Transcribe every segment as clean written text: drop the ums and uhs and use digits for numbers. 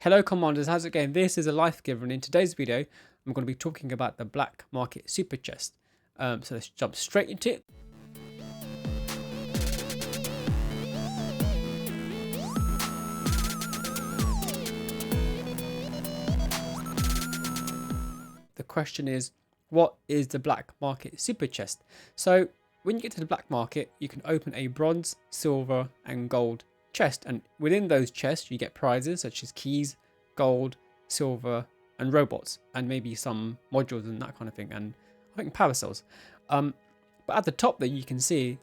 Hello Commanders, how's it going? This is a Life Giver, and in today's video I'm going to be talking about the black market super chest. So let's jump straight into it. The question is, what is the black market super chest? So when you get to the black market, you can open a bronze, silver and gold chest, and within those chests you get prizes such as keys, gold, silver and robots, and maybe some modules and that kind of thing, and I think power cells. But at the top there you can see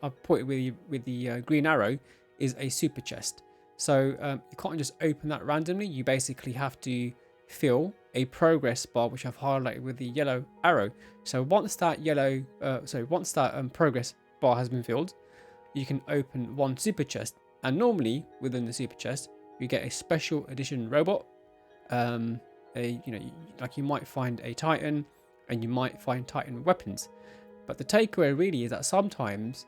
I've put it with the green arrow is a super chest. So you can't just open that randomly. You basically have to fill a progress bar, which I've highlighted with the yellow arrow. So once that progress bar has been filled, you can open one super chest, and normally within the super chest you get a special edition robot. Like you might find a Titan, and you might find Titan weapons. But the takeaway really is that sometimes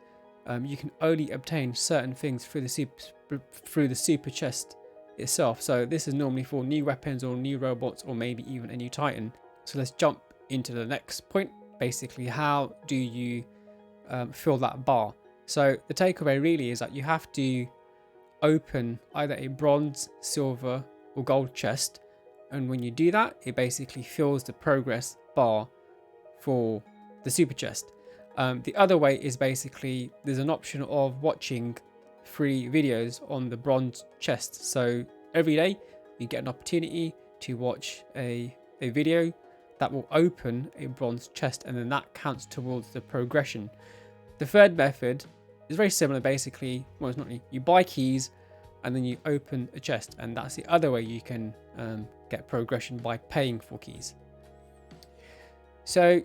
you can only obtain certain things through the super chest itself. So this is normally for new weapons or new robots, or maybe even a new Titan. So let's jump into the next point. Basically, how do you fill that bar? So the takeaway really is that you have to open either a bronze, silver or gold chest, and when you do that, it basically fills the progress bar for the super chest. The other way is basically there's an option of watching free videos on the bronze chest. So every day you get an opportunity to watch a video that will open a bronze chest, and then that counts towards the progression. The third method is very similar. Basically, well, it's not really, you buy keys and then you open a chest, and that's the other way you can get progression, by paying for keys. So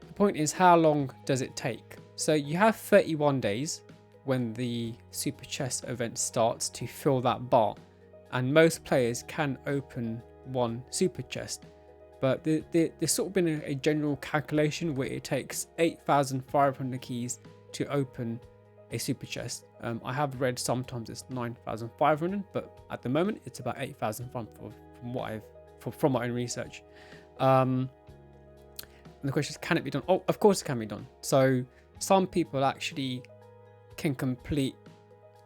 the point is, how long does it take? So you have 31 days when the super chest event starts to fill that bar, and most players can open one super chest. But there's sort of been a general calculation where it takes 8,500 keys to open a super chest. I have read sometimes it's 9,500, but at the moment it's about 8,500 from my own research. And the question is, can it be done? Oh, of course it can be done. So some people actually can complete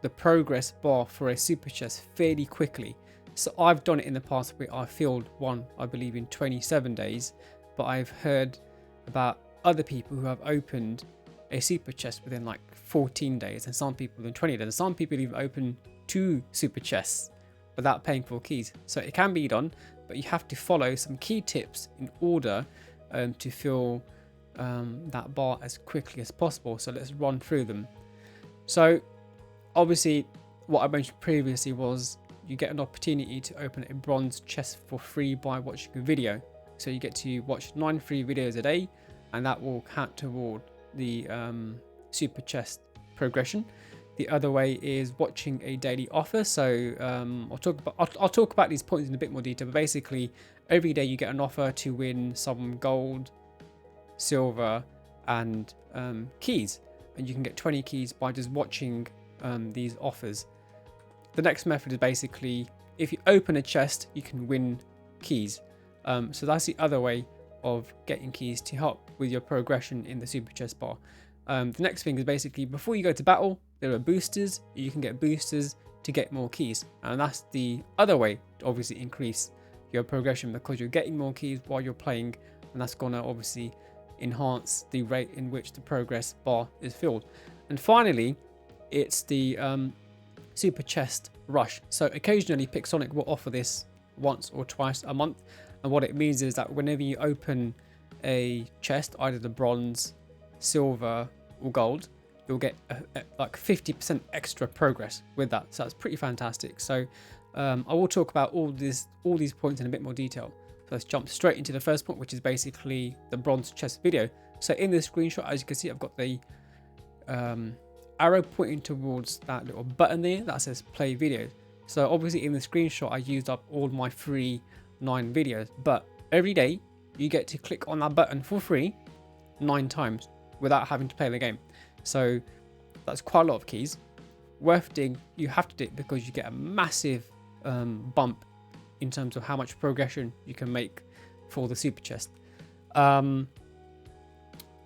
the progress bar for a super chest fairly quickly. So I've done it in the past where I filled one, I believe, in 27 days, but I've heard about other people who have opened a super chest within like 14 days, and some people within 20 days, and some people even open 2 super chests without paying for keys. So it can be done, but you have to follow some key tips in order to fill that bar as quickly as possible. So let's run through them. So obviously what I mentioned previously was you get an opportunity to open a bronze chest for free by watching a video. So you get to watch 9 free videos a day, and that will count toward the super chest progression. The other way is watching a daily offer. So I'll talk about these points in a bit more detail, but basically every day you get an offer to win some gold, silver and keys, and you can get 20 keys by just watching these offers. The next method is basically, if you open a chest you can win keys. So that's the other way of getting keys to help with your progression in the super chest bar. The next thing is basically, before you go to battle, there are boosters. You can get boosters to get more keys, and that's the other way to obviously increase your progression, because you're getting more keys while you're playing, and that's going to obviously enhance the rate in which the progress bar is filled. And finally, it's the super chest rush. So occasionally Pixonic will offer this once or twice a month, and what it means is that whenever you open a chest, either the bronze, silver or gold, you'll get like 50% extra progress with that. So that's pretty fantastic. So I will talk about all these points in a bit more detail. So let's jump straight into the first point, which is basically the bronze chest video. So in this screenshot, as you can see, I've got the arrow pointing towards that little button there that says play video. So obviously in the screenshot I used up all my free 9 videos, but every day you get to click on that button for free 9 times without having to play the game. So that's quite a lot of keys. Worth doing. You have to do it because you get a massive bump in terms of how much progression you can make for the super chest.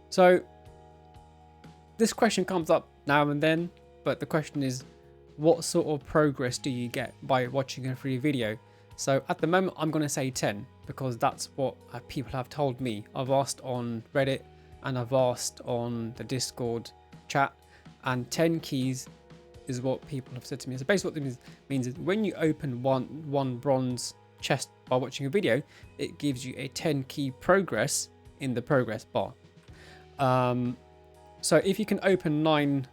So this question comes up now and then, but the question is, what sort of progress do you get by watching a free video? So at the moment, I'm going to say 10 because that's what people have told me. I've asked on Reddit and I've asked on the Discord chat, and 10 keys is what people have said to me. So basically what this means is when you open one bronze chest by watching a video, it gives you a 10 key progress in the progress bar. So if you can open 9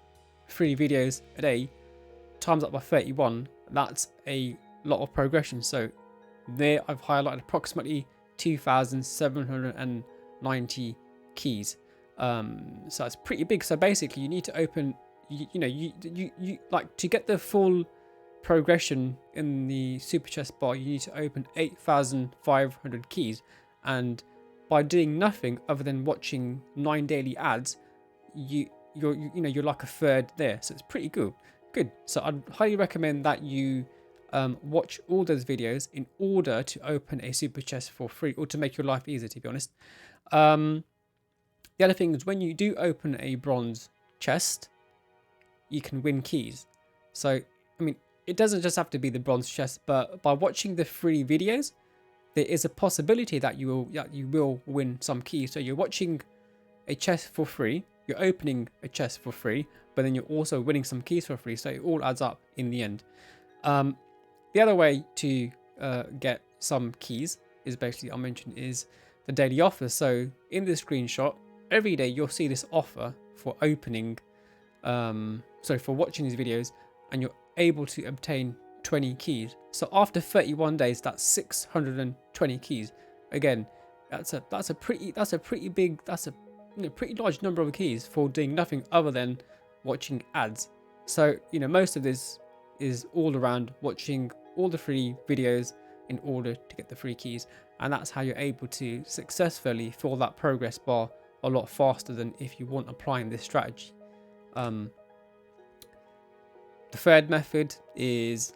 free videos a day, times up by 31, that's a lot of progression. So there I've highlighted approximately 2,790 keys. So that's pretty big. So basically you need to open, you like to get the full progression in the super chest bar, you need to open 8,500 keys, and by doing nothing other than watching 9 daily ads, you're like a third there. So it's pretty good. So I'd highly recommend that you watch all those videos in order to open a super chest for free, or to make your life easier, to be honest. The other thing is, when you do open a bronze chest, you can win keys. So I mean, it doesn't just have to be the bronze chest, but by watching the free videos, there is a possibility that you will win some keys. So you're watching a chest for free, you're opening a chest for free, but then you're also winning some keys for free. So it all adds up in the end. The other way to get some keys is basically, I mentioned, is the daily offer. So in this screenshot, every day you'll see this offer for opening, for watching these videos, and you're able to obtain 20 keys. So after 31 days, that's 620 keys. Again, that's a pretty large number of keys for doing nothing other than watching ads. So most of this is all around watching all the free videos in order to get the free keys, and that's how you're able to successfully fill that progress bar a lot faster than if you weren't applying this strategy. The third method is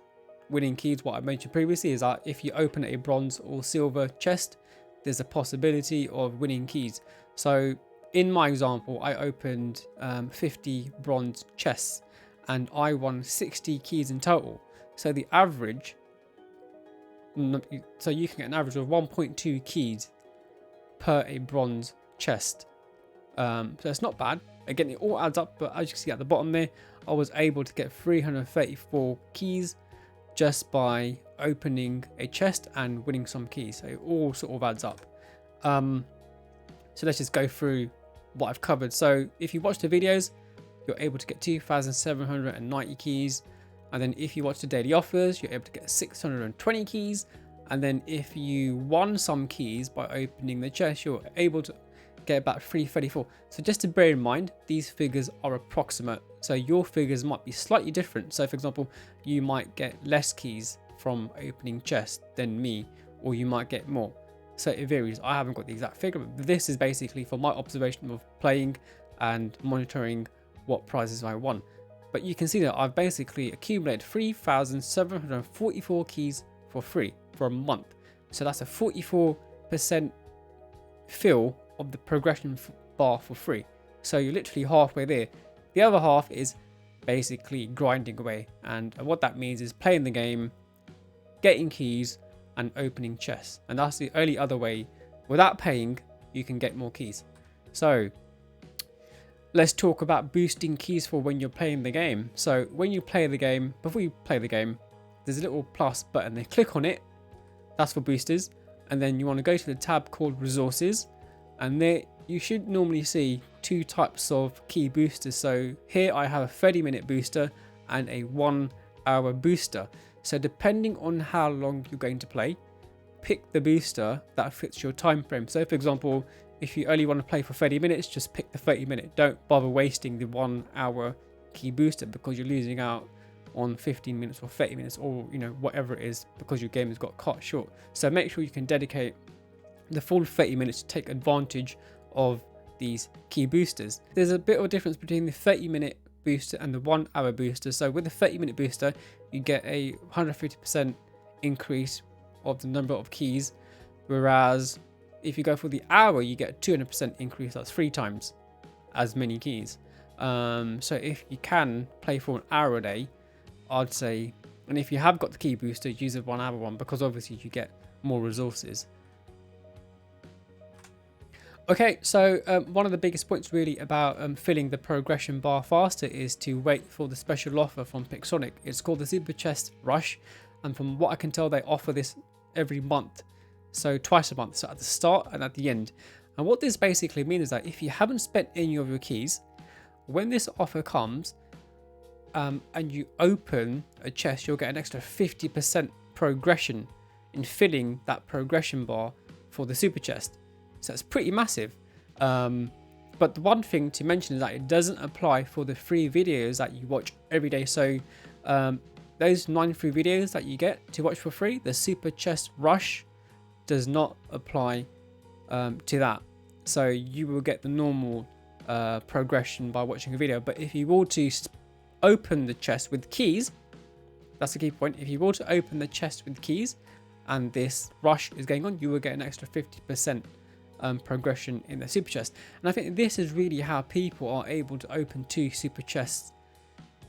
winning keys. What I mentioned previously is that if you open a bronze or silver chest, there's a possibility of winning keys. So in my example, I opened 50 bronze chests and I won 60 keys in total. So the average, so you can get an average of 1.2 keys per a bronze chest. So it's not bad. Again, it all adds up, but as you can see at the bottom there, I was able to get 334 keys just by opening a chest and winning some keys. So it all sort of adds up. So let's just go through what I've covered. So if you watch the videos, you're able to get 2,790 keys. And then if you watch the daily offers, you're able to get 620 keys. And then if you won some keys by opening the chest, you're able to get about 334. So just to bear in mind, these figures are approximate. So your figures might be slightly different. So for example, you might get less keys from opening chests than me, or you might get more. So it varies. I haven't got the exact figure, but this is basically for my observation of playing and monitoring what prizes I won. But you can see that I've basically accumulated 3,744 keys for free for a month. So that's a 44% fill of the progression bar for free. So you're literally halfway there. The other half is basically grinding away, and what that means is playing the game, getting keys, and opening chests. And that's the only other way, without paying, you can get more keys. So let's talk about boosting keys for when you're playing the game. So when you play the game, before you play the game, there's a little plus button there. Click on it. That's for boosters. And then you want to go to the tab called resources, and there you should normally see 2 types of key boosters. So here I have a 30-minute booster and a 1-hour booster. So depending on how long you're going to play, pick the booster that fits your time frame. So for example, if you only want to play for 30 minutes, just pick the 30-minute. Don't bother wasting the 1-hour key booster, because you're losing out on 15 minutes or 30 minutes or whatever it is, because your game has got cut short. So make sure you can dedicate the full 30 minutes to take advantage of these key boosters. There's a bit of a difference between the 30-minute booster and the 1-hour booster. So with the 30-minute booster, you get a 150% increase of the number of keys, whereas if you go for the hour, you get a 200% increase. That's 3 times as many keys. So if you can play for an hour a day, I'd say, and if you have got the key booster, use the 1 hour one, because obviously you get more resources. Okay, so one of the biggest points really about filling the progression bar faster is to wait for the special offer from Pixonic. It's called the Super Chest Rush, and from what I can tell, they offer this every month, so twice a month, so at the start and at the end. And what this basically means is that if you haven't spent any of your keys, when this offer comes and you open a chest, you'll get an extra 50% progression in filling that progression bar for the super chest. So it's pretty massive. But the one thing to mention is that it doesn't apply for the free videos that you watch every day. So those 9 free videos that you get to watch for free, the Super Chest Rush does not apply to that. So you will get the normal progression by watching a video. But if you were to open the chest with keys, that's the key point. If you were to open the chest with keys and this rush is going on, you will get an extra 50% progression in the super chest. And I think this is really how people are able to open 2 super chests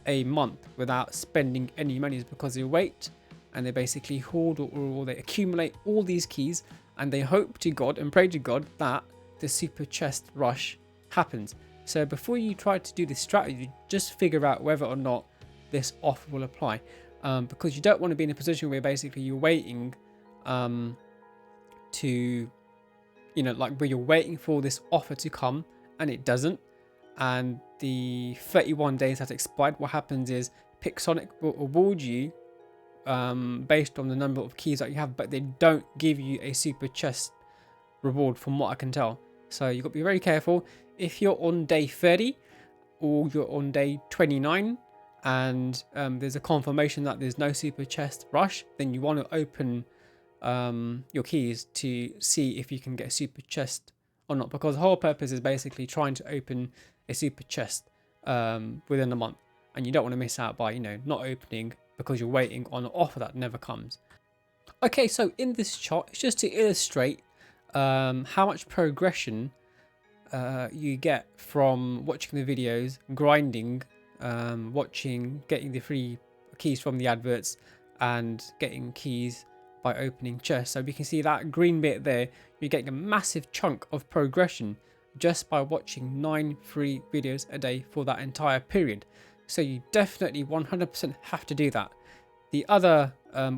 a month without spending any money, is because they wait and they basically hoard or they accumulate all these keys, and they hope to God and pray to God that the super chest rush happens. So before you try to do this strategy, just figure out whether or not this offer will apply, because you don't want to be in a position where basically you're waiting to, you know, like where you're waiting for this offer to come and it doesn't, and the 31 days has expired. What happens is Pixonic will award you based on the number of keys that you have, but they don't give you a super chest reward from what I can tell. So you've got to be very careful. If you're on day 30 or you're on day 29 and there's a confirmation that there's no super chest rush, then you want to open your keys to see if you can get a super chest or not, because the whole purpose is basically trying to open a super chest within a month, and you don't want to miss out by, you know, not opening because you're waiting on an offer that never comes. Okay, so in this chart, it's just to illustrate how much progression you get from watching the videos, grinding, getting the free keys from the adverts, and getting keys by opening chests. So we can see that green bit there, you're getting a massive chunk of progression just by watching 9 free videos a day for that entire period. So you definitely 100% have to do that. The other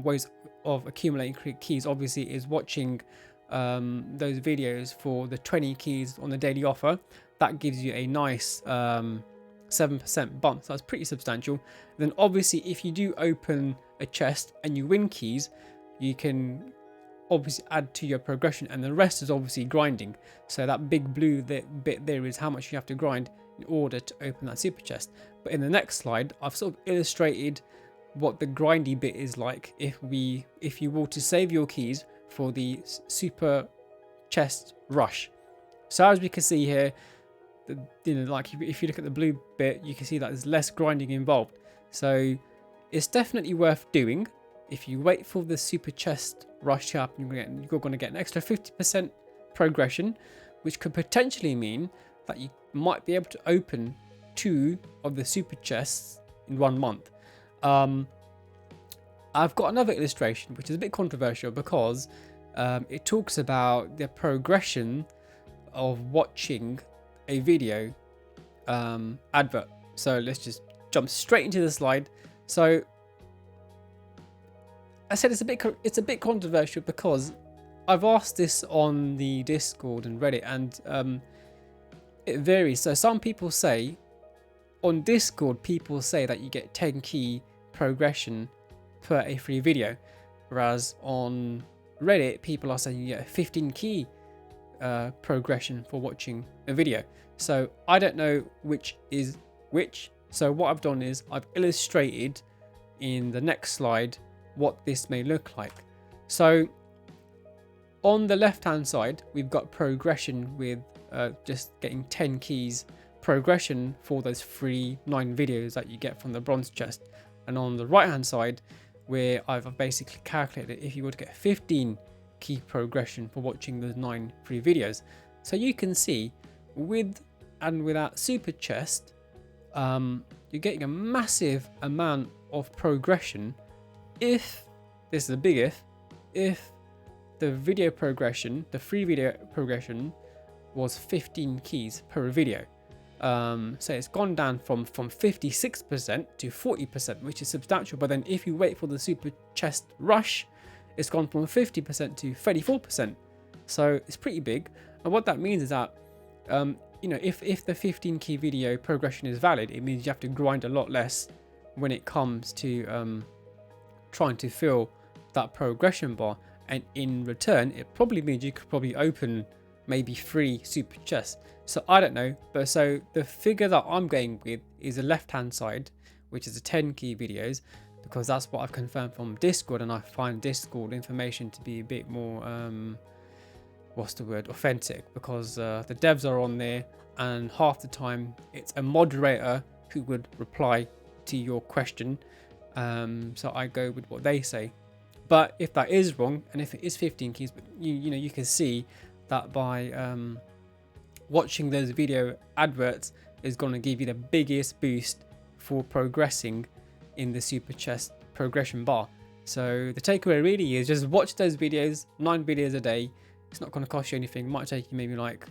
ways of accumulating keys obviously is watching those videos for the 20 keys on the daily offer. That gives you a nice 7% bump, so that's pretty substantial. Then obviously if you do open a chest and you win keys, you can obviously add to your progression, and the rest is obviously grinding. So that big blue bit there is how much you have to grind in order to open that super chest. But in the next slide, I've sort of illustrated what the grindy bit is like if you were to save your keys for the super chest rush. So as we can see here, like if you look at the blue bit, you can see that there's less grinding involved. So it's definitely worth doing. If you wait for the super chest rush to happen, you're going to get an extra 50% progression, which could potentially mean that you might be able to open 2 of the super chests in 1 month. I've got another illustration which is a bit controversial, because it talks about the progression of watching a video advert. So let's just jump straight into the slide. So I said it's a bit controversial because I've asked this on the Discord and Reddit, and it varies. So some people say on Discord, people say that you get 10 key progression per a free video, whereas on Reddit, people are saying you get a 15 key progression for watching a video. So I don't know which is which. So what I've done is I've illustrated in the next slide what this may look like. So on the left hand side, we've got progression with just getting 10 keys progression for those free 9 videos that you get from the bronze chest. And on the right hand side, where I've basically calculated if you were to get 15 key progression for watching those 9 free videos. So you can see with and without super chest, you're getting a massive amount of progression if, this is a big if the video progression, the free video progression was 15 keys per video. So it's gone down from 56% to 40%, which is substantial. But then if you wait for the super chest rush, it's gone from 50% to 34%. So it's pretty big. And what that means is that, you know, if the 15 key video progression is valid, it means you have to grind a lot less when it comes to trying to fill that progression bar. And in return, it probably means you could probably open maybe 3 super chests. So I don't know, but so the figure that I'm going with is the left hand side, which is the 10 key videos, because that's what I've confirmed from Discord, and I find Discord information to be a bit more authentic, because the devs are on there, and half the time it's a moderator who would reply to your question. So I go with what they say. But if that is wrong, and if it is 15 keys, but you know, you can see that by watching those video adverts is going to give you the biggest boost for progressing in the super chest progression bar. So the takeaway really is just watch those videos, 9 videos a day. It's not going to cost you anything. It might take you maybe like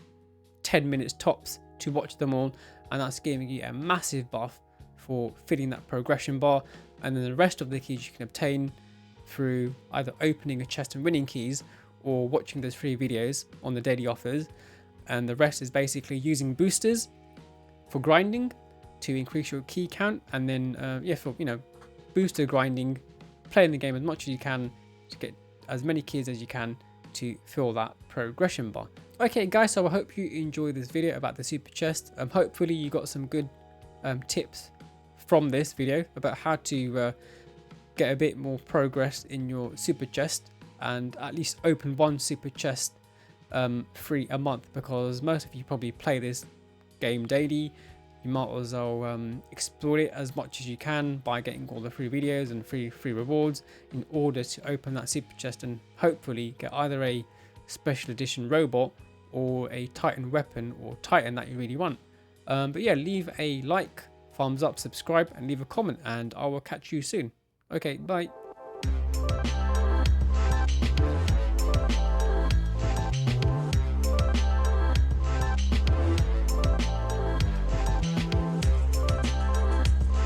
10 minutes tops to watch them all, and that's giving you a massive buff for filling that progression bar. And then the rest of the keys you can obtain through either opening a chest and winning keys or watching those free videos on the daily offers. And the rest is basically using boosters for grinding to increase your key count, and then for, you know, booster grinding, playing the game as much as you can to get as many keys as you can to fill that progression bar. Okay guys, so I hope you enjoyed this video about the super chest. Hopefully you got some good tips from this video about how to get a bit more progress in your super chest, and at least open 1 super chest free a month, because most of you probably play this game daily. You might as well explore it as much as you can by getting all the free videos and free rewards in order to open that super chest and hopefully get either a special edition robot or a Titan weapon or Titan that you really want. But yeah, leave a like, thumbs up, subscribe, and leave a comment, and I will catch you soon. Okay, bye.